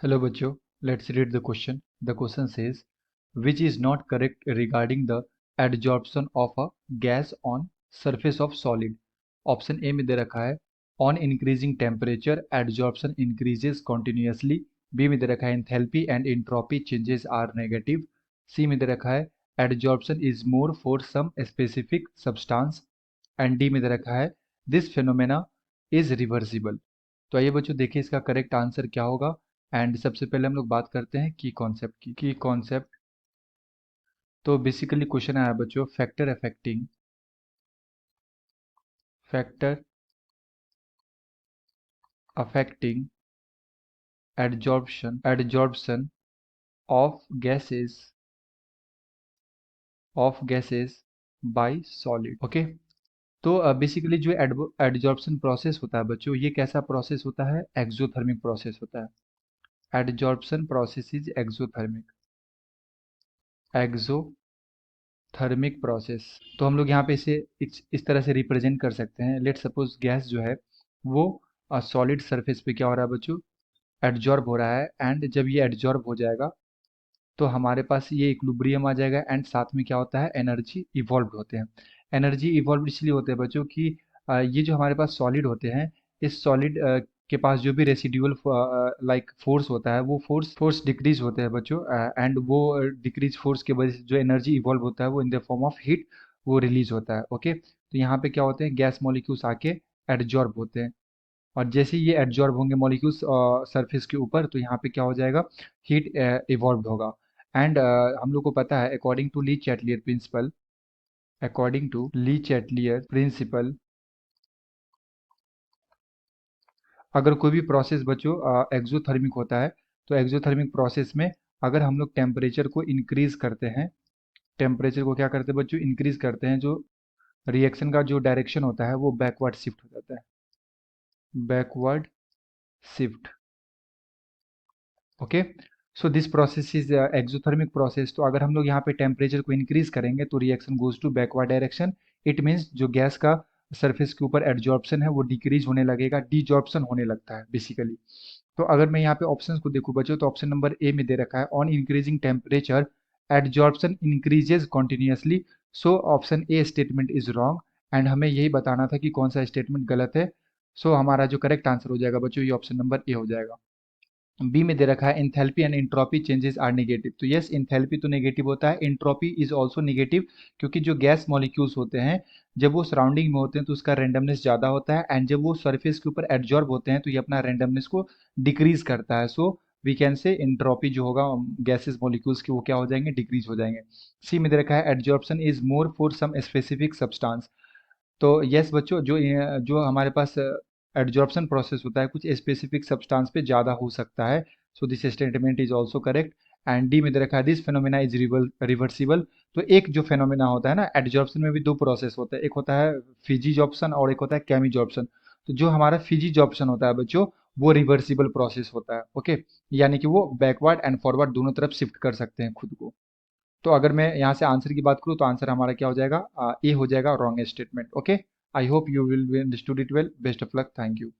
Hello बच्चों, let's read the question. The question says, which is not correct regarding the adsorption of a gas on surface of solid? Option A में दे रखा है on increasing temperature adsorption increases continuously. B में दे रखा है enthalpy and entropy changes are negative. सी में दे रखा है adsorption is more for some specific substance. And D में दे रखा है this phenomena is reversible. तो आइए बच्चों देखिए इसका करेक्ट आंसर क्या होगा। एंड सबसे पहले हम लोग बात करते हैं की कॉन्सेप्ट की कॉन्सेप्ट। तो बेसिकली क्वेश्चन आया बच्चों, factor affecting adsorption of gases bye solid. Okay, तो बेसिकली जो एडजॉर्प्शन प्रोसेस होता है बच्चों, ये कैसा प्रोसेस होता है? एक्सोथर्मिक प्रोसेस होता है। Adsorption process is exothermic process. तो हम लोग यहाँ पे इसे इस तरह से रिप्रेजेंट कर सकते हैं। लेट सपोज गैस जो है वो सॉलिड सरफेस पे क्या हो रहा है बच्चों? एडजॉर्ब हो रहा है। एंड जब ये एडजॉर्ब हो जाएगा तो हमारे पास ये इक्विलिब्रियम आ जाएगा। एंड साथ में क्या होता है? एनर्जी इवॉल्व होते हैं। एनर्जी इवॉल्व इसलिए होते हैं बच्चों कि ये जो हमारे पास सॉलिड होते हैं, इस सॉलिड के पास जो भी रेसिड्यूअल लाइक फोर्स होता है वो फोर्स डिक्रीज होते हैं बच्चों। एंड वो डिक्रीज फोर्स के वजह से जो एनर्जी इवॉल्व होता है वो in the form of heat वो रिलीज होता है। ओके, तो यहाँ पे क्या होते हैं? गैस मॉलिक्यूल्स आके एडजॉर्ब होते हैं। और जैसे ही ये एडजॉर्ब होंगे मॉलिक्यूल्स सरफेस के ऊपर, तो यहाँ पे क्या हो जाएगा? हीट इवॉल्व होगा। एंड हम लोग को पता है according to Le Chatelier principle, अगर कोई भी प्रोसेस बच्चों एक्सोथर्मिक होता है, तो एक्सोथर्मिक प्रोसेस में अगर हम लोग टेम्परेचर को इंक्रीज करते हैं, टेम्परेचर को क्या करते हैं बच्चों? इंक्रीज करते हैं, जो रिएक्शन का जो डायरेक्शन होता है वो बैकवर्ड शिफ्ट हो जाता है। Backward shift. Okay, so this process is exothermic process. तो अगर हम लोग यहाँ पे टेम्परेचर को इंक्रीज करेंगे तो reaction goes to backward direction. It means जो गैस का सरफेस के ऊपर एडजॉर्प्शन है वो डिक्रीज होने लगेगा, डीजॉर्प्शन होने लगता है बेसिकली। तो अगर मैं यहाँ पे ऑप्शंस को देखूँ बच्चों, तो ऑप्शन नंबर ए में दे रखा है on increasing temperature adsorption increases continuously. So option A statement is wrong. And हमें यही बताना था कि कौन सा स्टेटमेंट गलत है। सो हमारा जो करेक्ट आंसर हो जाएगा बच्चों, ये ऑप्शन नंबर ए हो जाएगा। बी में दे रखा है enthalpy and entropy changes are negative. तो यस, इंथैल्पी तो नेगेटिव होता है, इंट्रोपी इज ऑल्सो नेगेटिव, क्योंकि जो गैस मॉलिक्यूल्स होते हैं जब वो सराउंडिंग में होते हैं तो उसका रेंडमनेस ज़्यादा होता है। एंड जब वो सरफेस के ऊपर एडजॉर्ब होते हैं तो ये अपना रेंडमनेस को डिक्रीज करता है। So we can say entropy जो होगा गैसेस मॉलिक्यूल्स की वो क्या हो जाएंगे? डिक्रीज हो जाएंगे। सी में दे रखा है adsorption is more for some specific substance. तो यस बच्चों, जो हमारे पास एडजॉर्प्शन प्रोसेस होता है कुछ स्पेसिफिक सब्सटेंस पे ज़्यादा हो सकता है। So this statement is also correct. And D में दे रखा है दिस फेनोमेना इज रिवर्सिबल। तो एक जो फेनोमेना होता है ना, एडजॉर्प्शन में भी दो प्रोसेस होता है, एक होता है फिजिजॉर्प्शन और एक होता है केमिजॉर्प्शन। तो जो हमारा फिजिजॉर्प्शन होता है बच्चों, वो रिवर्सिबल प्रोसेस होता है। ओके, यानी कि वो बैकवर्ड एंड फॉरवर्ड दोनों तरफ शिफ्ट कर सकते हैं खुद को। तो अगर मैं यहाँ से आंसर की बात करूँ तो आंसर हमारा क्या हो जाएगा? ए हो जाएगा, wrong statement. Okay, I hope you will understood it well. Best of luck, thank you.